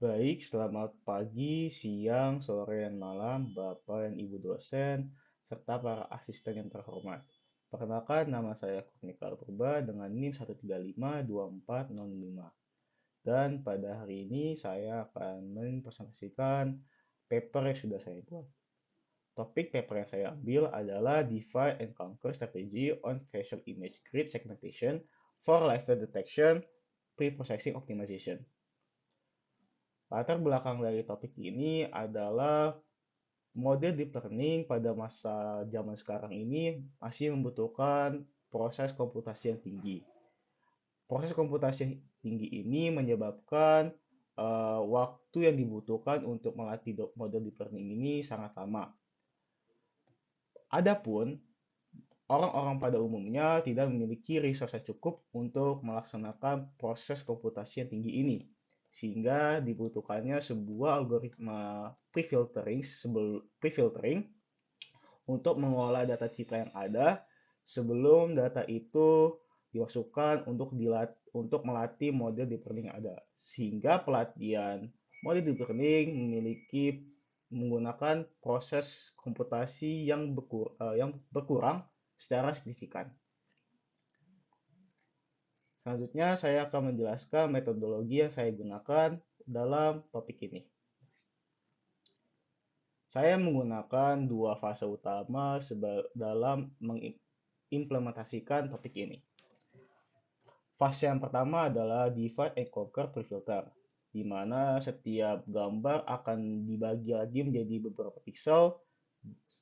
Baik, selamat pagi, siang, sore, dan malam, Bapak dan Ibu dosen, serta para asisten yang terhormat. Perkenalkan, nama saya Kurnika Purba dengan NIM 1352405. Dan pada hari ini saya akan mempresentasikan paper yang sudah saya buat. Topik paper yang saya ambil adalah Divide and Conquer Strategy on Facial Image Grid Segmentation for Liveness Detection Pre-Processing Optimization. Latar belakang dari topik ini adalah model deep learning pada masa zaman sekarang ini masih membutuhkan proses komputasi yang tinggi. Proses komputasi yang tinggi ini menyebabkan waktu yang dibutuhkan untuk melatih model deep learning ini sangat lama. Adapun orang-orang pada umumnya tidak memiliki resource yang cukup untuk melaksanakan proses komputasi yang tinggi ini, sehingga dibutuhkannya sebuah algoritma pre-filtering untuk mengolah data citra yang ada sebelum data itu dimasukkan untuk melatih model deep learning yang ada. Sehingga pelatihan model deep learning menggunakan proses komputasi yang berkurang secara signifikan. Selanjutnya, saya akan menjelaskan metodologi yang saya gunakan dalam topik ini. Saya menggunakan dua fase utama dalam mengimplementasikan topik ini. Fase yang pertama adalah divide and conquer pre-filter, di mana setiap gambar akan dibagi lagi menjadi beberapa pixel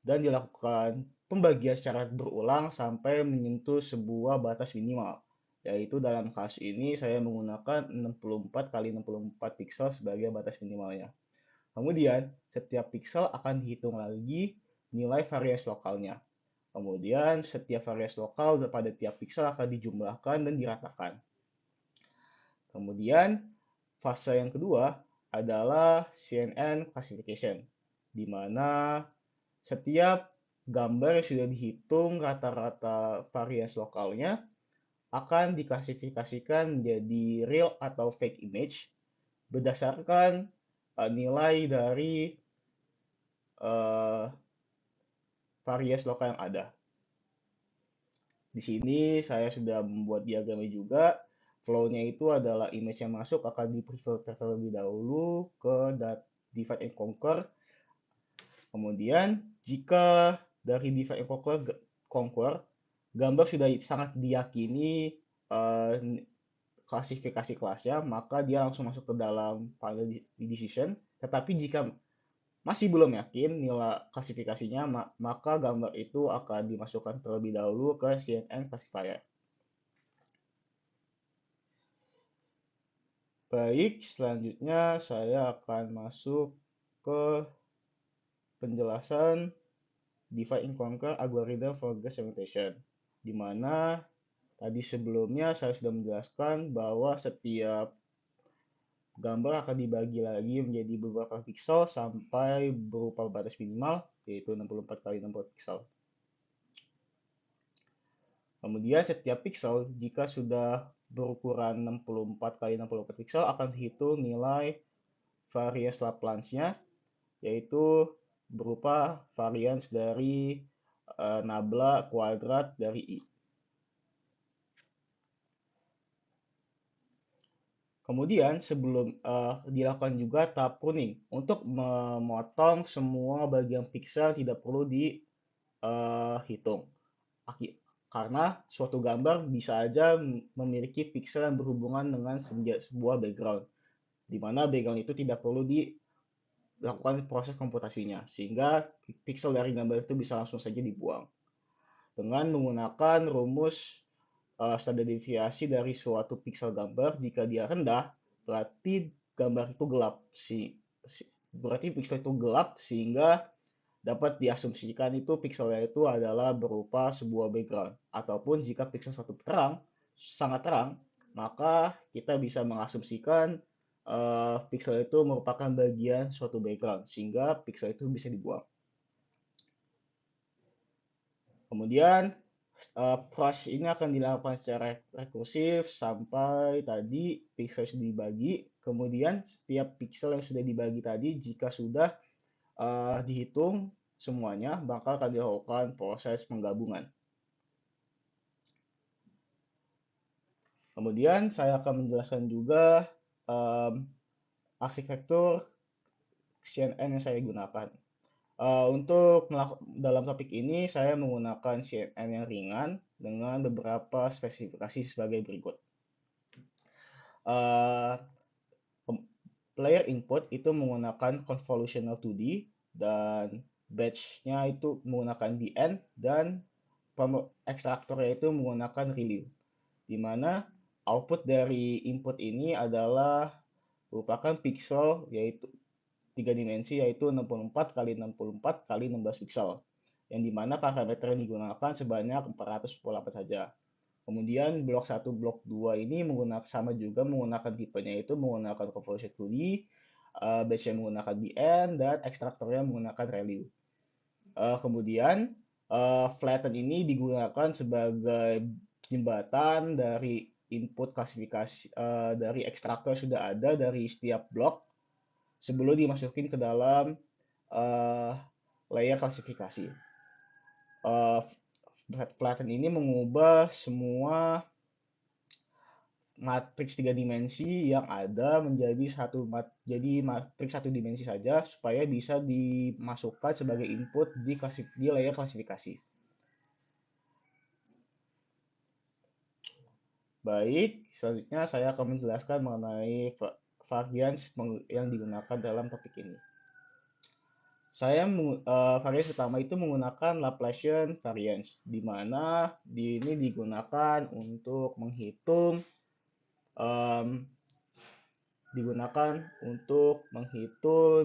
dan dilakukan pembagian secara berulang sampai menyentuh sebuah batas minimal. Yaitu dalam kasus ini saya menggunakan 64 kali 64 pixel sebagai batas minimalnya. Kemudian, setiap pixel akan dihitung lagi nilai variasi lokalnya. Kemudian, setiap variasi lokal pada tiap pixel akan dijumlahkan dan diratakan. Kemudian, fase yang kedua adalah CNN classification, di mana setiap gambar yang sudah dihitung rata-rata variasi lokalnya akan diklasifikasikan menjadi real atau fake image berdasarkan nilai dari uh, variasi lokal yang ada. Di sini saya sudah membuat diagramnya juga. Flow-nya itu adalah image yang masuk akan di-filter terlebih dahulu ke divide and conquer. Kemudian jika dari divide and conquer gambar sudah sangat diyakini klasifikasi kelasnya, maka dia langsung masuk ke dalam panel decision. Tetapi jika masih belum yakin nilai klasifikasinya, maka gambar itu akan dimasukkan terlebih dahulu ke CNN classifier. Baik, selanjutnya saya akan masuk ke penjelasan divide and conquer algorithm for grid segmentation, di mana tadi sebelumnya saya sudah menjelaskan bahwa setiap gambar akan dibagi lagi menjadi beberapa pixel sampai berupa batas minimal, yaitu 64 kali 64 pixel. Kemudian setiap pixel jika sudah berukuran 64 kali 64 pixel akan dihitung nilai varians Laplace-nya, yaitu berupa varians dari nabla kuadrat dari I. Kemudian sebelum dilakukan juga tahap pruning untuk memotong semua bagian pixel tidak perlu dihitung. Karena suatu gambar bisa saja memiliki pixel yang berhubungan dengan sebuah background, di mana background itu tidak perlu dilakukan proses komputasinya, sehingga pixel dari gambar itu bisa langsung saja dibuang. Dengan menggunakan rumus standar deviasi dari suatu pixel gambar, jika dia rendah, berarti gambar itu gelap. Berarti pixel itu gelap sehingga dapat diasumsikan itu pixelnya itu adalah berupa sebuah background. Ataupun jika pixel suatu sangat terang, maka kita bisa mengasumsikan pixel itu merupakan bagian suatu background, sehingga pixel itu bisa dibuang. Kemudian proses ini akan dilakukan secara rekursif sampai tadi pixel dibagi Kemudian setiap pixel yang sudah dibagi tadi, jika sudah dihitung semuanya, maka akan dilakukan proses penggabungan. Kemudian saya akan menjelaskan juga arsitektur CNN yang saya gunakan. Untuk dalam topik ini, saya menggunakan CNN yang ringan dengan beberapa spesifikasi sebagai berikut. Uh, Player input itu menggunakan convolutional 2D dan batch-nya itu menggunakan BN dan ekstraktornya itu menggunakan ReLU, di mana output dari input ini adalah merupakan pixel yaitu 3 dimensi yaitu 64 kali 64 kali 16 pixel, yang dimana parameter yang digunakan sebanyak 428 saja. Kemudian blok 1, blok 2 ini sama juga menggunakan tipenya itu menggunakan convolution 2D, batch-nya menggunakan BN, dan ekstraktornya menggunakan ReLU. Kemudian flatten ini digunakan sebagai jembatan dari input klasifikasi dari ekstraktor yang sudah ada dari setiap blok sebelum dimasukin ke dalam layer klasifikasi. Flatten ini mengubah semua matriks 3 dimensi yang ada menjadi matriks 1 dimensi saja supaya bisa dimasukkan sebagai input di layer klasifikasi. Baik, selanjutnya saya akan menjelaskan mengenai variance yang digunakan dalam topik ini. Variance utama itu menggunakan Laplacian variance, di mana ini digunakan untuk menghitung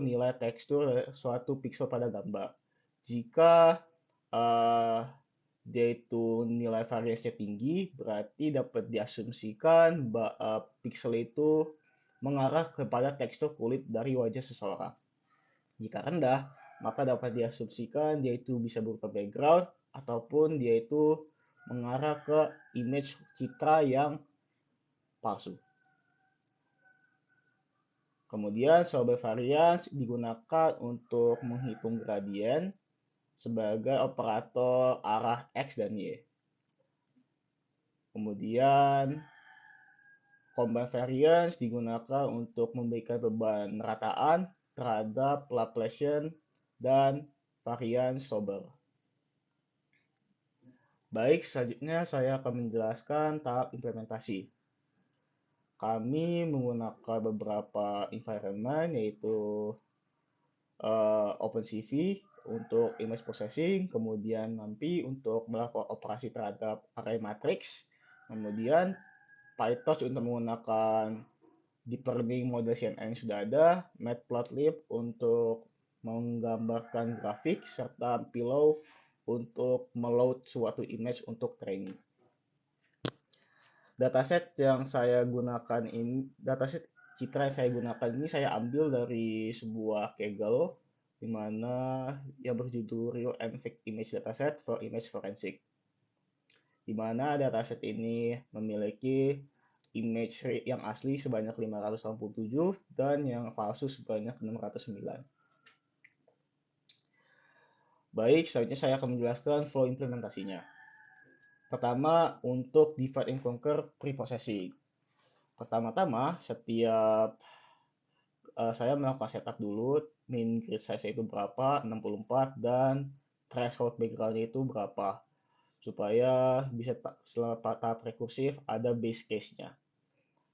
nilai tekstur suatu pixel pada gambar. Jika dia itu nilai variance-nya tinggi, berarti dapat diasumsikan pixel itu mengarah kepada tekstur kulit dari wajah seseorang. Jika rendah, maka dapat diasumsikan dia itu bisa berupa background ataupun dia itu mengarah ke image citra yang palsu. Kemudian Sober variance digunakan untuk menghitung gradien sebagai operator arah X dan Y. Kemudian combine variance digunakan untuk memberikan beban rataan terhadap Laplacian dan variance Sober. Baik, selanjutnya saya akan menjelaskan tahap implementasi. Kami menggunakan beberapa environment yaitu OpenCV untuk image processing, kemudian NumPy untuk melakukan operasi terhadap array matrix, kemudian PyTorch untuk menggunakan deep learning model CNN yang sudah ada, Matplotlib untuk menggambarkan grafik, serta Pillow untuk meload suatu image untuk training. Dataset citra yang saya gunakan ini saya ambil dari sebuah Kaggle di mana yang berjudul Real and Fake Image Dataset for Image Forensic, di mana dataset ini memiliki image yang asli sebanyak 587 dan yang palsu sebanyak 609. Baik, selanjutnya saya akan menjelaskan flow implementasinya. Pertama, untuk divide and conquer preprocessing. Pertama-tama, setiap saya melakukan setup dulu, min grid size itu berapa, 64, dan threshold background-nya itu berapa, supaya bisa setelah tahap rekursif ada base case-nya.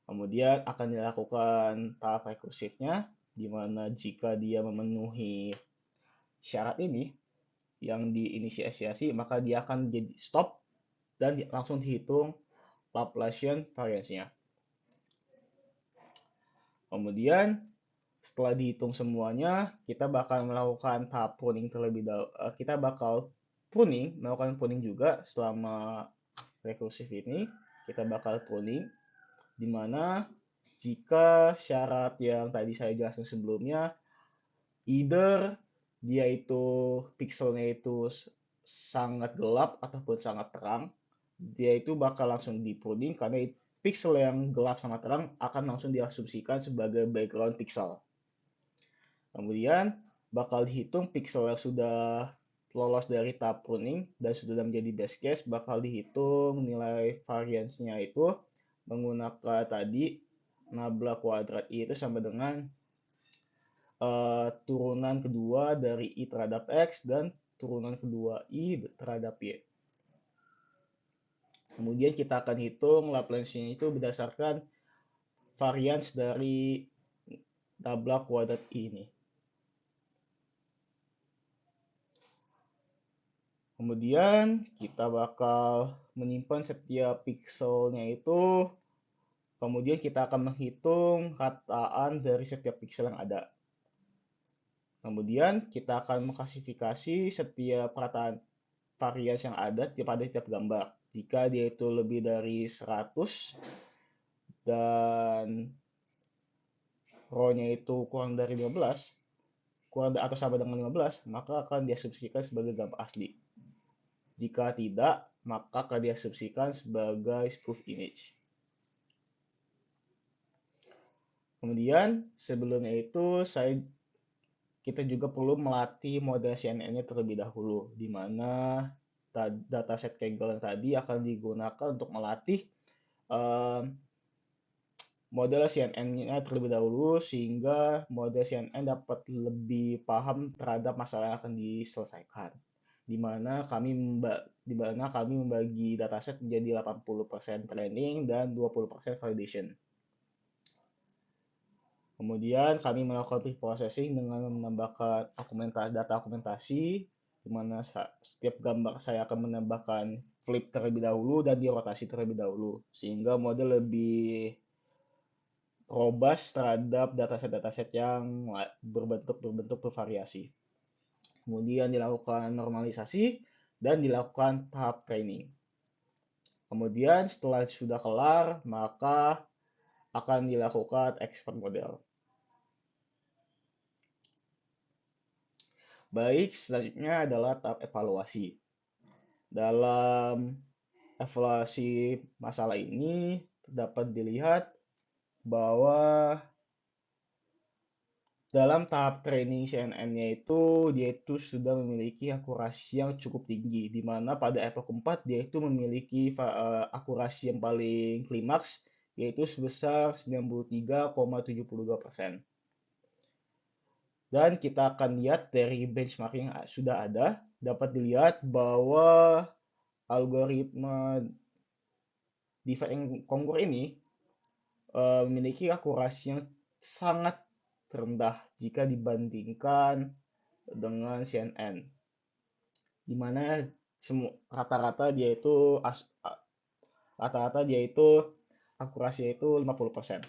Kemudian akan dilakukan tahap rekursifnya, di mana jika dia memenuhi syarat ini yang diinisiasi, maka dia akan jadi stop dan langsung dihitung Laplacian variance-nya. Kemudian setelah dihitung semuanya, kita bakal melakukan tahap pruning terlebih dahulu. Kita bakal melakukan pruning juga selama rekursif ini. Kita bakal pruning, di mana jika syarat yang tadi saya jelaskan sebelumnya, either dia itu pixelnya itu sangat gelap ataupun sangat terang, dia itu bakal langsung di pruning karena pixel yang gelap sama terang akan langsung diasumsikan sebagai background pixel. Kemudian bakal dihitung pixel yang sudah lolos dari tahap pruning dan sudah menjadi best case, bakal dihitung nilai variansnya itu menggunakan tadi nabla kuadrat I itu sama dengan turunan kedua dari I terhadap X dan turunan kedua I terhadap Y. Kemudian kita akan hitung Laplace-nya itu berdasarkan varians dari nabla kuadrat I ini. Kemudian kita bakal menyimpan setiap pixelnya itu, kemudian kita akan menghitung rataan dari setiap pixel yang ada. Kemudian kita akan mengklasifikasi setiap rataan varians yang ada pada setiap gambar. Jika dia itu lebih dari 100 dan row-nya itu kurang dari 15, kurang atau sama dengan 15, maka akan diasumsikan sebagai gambar asli. Jika tidak, maka akan diasumsikan sebagai spoof image. Kemudian sebelumnya itu kita juga perlu melatih model CNN-nya terlebih dahulu, di mana dataset Kaggle yang tadi akan digunakan untuk melatih model CNN-nya terlebih dahulu, sehingga model CNN dapat lebih paham terhadap masalah yang akan diselesaikan. Di mana kami membagi dataset menjadi 80% training dan 20% validation. Kemudian kami melakukan pre-processing dengan menambahkan data dokumentasi, di mana setiap gambar saya akan menambahkan flip terlebih dahulu dan dirotasi terlebih dahulu, sehingga model lebih robust terhadap dataset-dataset yang berbentuk bervariasi. Kemudian dilakukan normalisasi dan dilakukan tahap training. Kemudian setelah sudah kelar, maka akan dilakukan expert model. Baik, selanjutnya adalah tahap evaluasi. Dalam evaluasi masalah ini dapat dilihat bahwa dalam tahap training CNN-nya itu dia itu sudah memiliki akurasi yang cukup tinggi, di mana pada epoch 4 dia itu memiliki akurasi yang paling klimaks, yaitu sebesar 93,72%. Dan kita akan lihat dari benchmarking yang sudah ada, dapat dilihat bahwa algoritma divide and conquer ini memiliki akurasi yang sangat rendah jika dibandingkan dengan CNN, di mana rata-rata dia itu akurasinya itu 50%.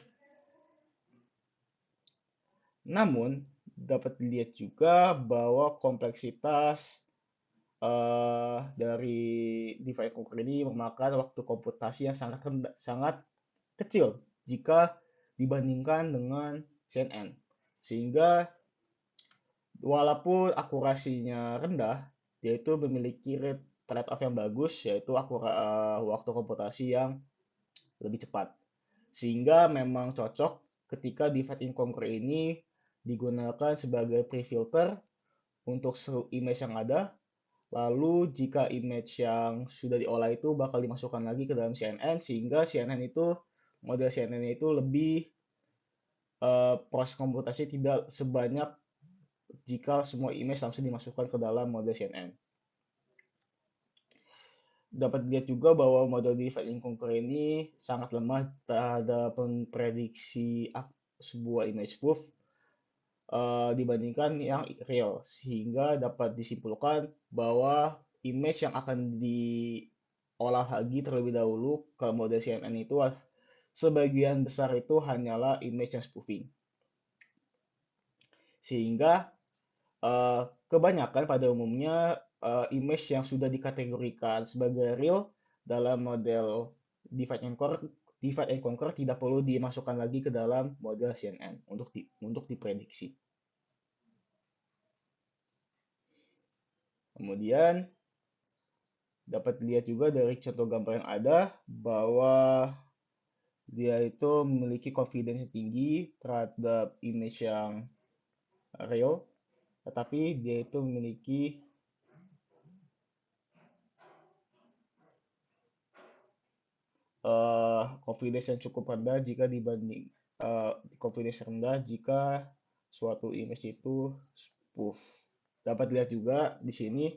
Namun dapat dilihat juga bahwa kompleksitas dari divide and conquer ini memakan waktu komputasi yang sangat kecil jika dibandingkan dengan CNN. Sehingga walaupun akurasinya rendah, dia itu memiliki trade-off yang bagus, yaitu waktu komputasi yang lebih cepat. Sehingga memang cocok ketika divide and conquer ini digunakan sebagai pre-filter untuk seluruh image yang ada. Lalu jika image yang sudah diolah itu bakal dimasukkan lagi ke dalam CNN, sehingga model CNN itu lebih proses komputasi tidak sebanyak jika semua image langsung dimasukkan ke dalam model CNN. Dapat dilihat juga bahwa model divide and conquer ini sangat lemah terhadap memprediksi sebuah image spoof dibandingkan yang real, sehingga dapat disimpulkan bahwa image yang akan diolah lagi terlebih dahulu ke model CNN itu sebagian besar itu hanyalah image yang spoofing. Sehingga kebanyakan pada umumnya image yang sudah dikategorikan sebagai real dalam model divide and conquer tidak perlu dimasukkan lagi ke dalam model CNN untuk diprediksi. Kemudian dapat dilihat juga dari contoh gambar yang ada bahwa Dia itu memiliki confidence yang tinggi terhadap image yang real, tetapi dia itu memiliki confidence yang cukup rendah jika dibanding confidence rendah jika suatu image itu spoof. Dapat dilihat juga di sini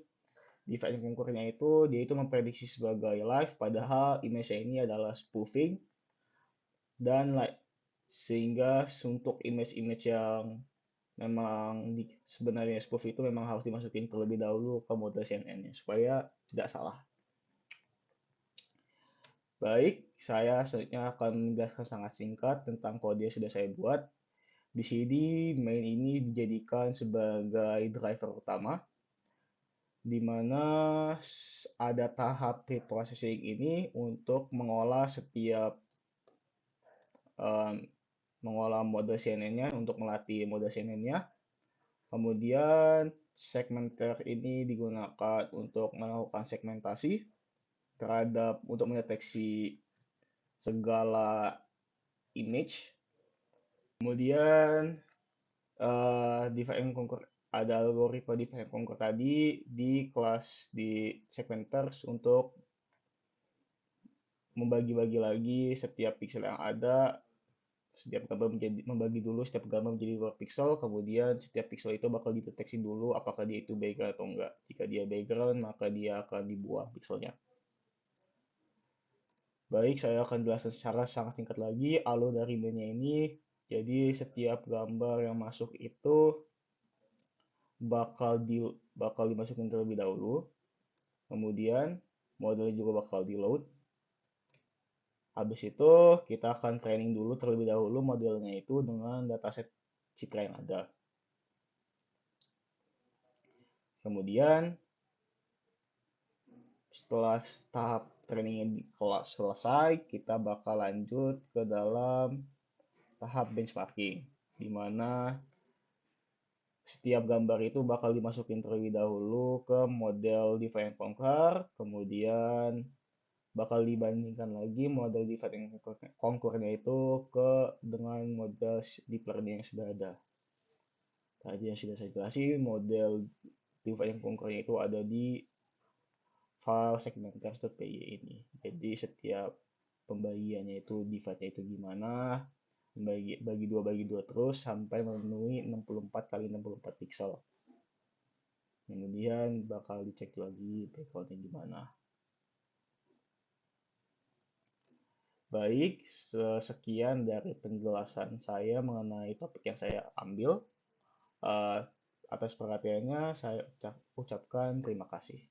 di Fight Conqueror-nya itu dia itu memprediksi sebagai live, padahal image ini adalah spoofing dan like, sehingga untuk image-image yang memang sebenarnya spoof itu memang harus dimasukin terlebih dahulu ke mode CNN-nya supaya tidak salah. Baik, saya selanjutnya akan menjelaskan sangat singkat tentang kode yang sudah saya buat. Di sini main ini dijadikan sebagai driver utama, di mana ada tahap preprocessing ini untuk um, mengolah mode CNN-nya untuk melatih mode CNN-nya. Kemudian segmenter ini digunakan untuk melakukan segmentasi terhadap untuk mendeteksi segala image. Kemudian divide and conquer, ada algoritma divide and conquer tadi di kelas di segmenters untuk membagi-bagi lagi setiap pixel yang ada. Setiap gambar membagi dulu setiap gambar menjadi beberapa pixel, kemudian setiap pixel itu bakal dideteksi dulu apakah dia itu background atau enggak. Jika dia background, maka dia akan dibuang pixelnya. Baik, saya akan jelaskan secara sangat singkat lagi alur dari mainnya ini. Jadi setiap gambar yang masuk itu bakal dimasukin terlebih dahulu. Kemudian modelnya juga bakal di load. Habis itu kita akan training dulu terlebih dahulu modelnya itu dengan dataset citra yang ada. Kemudian setelah tahap training kelas selesai, kita bakal lanjut ke dalam tahap benchmarking, di mana setiap gambar itu bakal dimasukin terlebih dahulu ke model Divide and Conquer, kemudian bakal dibandingkan lagi model Divide and Conquer-nya itu dengan model deep learning yang sudah ada. Tadi yang sudah saya jelasin, model Divide and Conquer-nya itu ada di file segmenters.py ini. Jadi setiap pembagiannya itu divide-nya itu gimana, bagi dua terus sampai memenuhi 64 kali 64 pixel. Kemudian bakal dicek lagi backgroundnya gimana. Baik, sekian dari penjelasan saya mengenai topik yang saya ambil. Atas perhatiannya saya ucapkan terima kasih.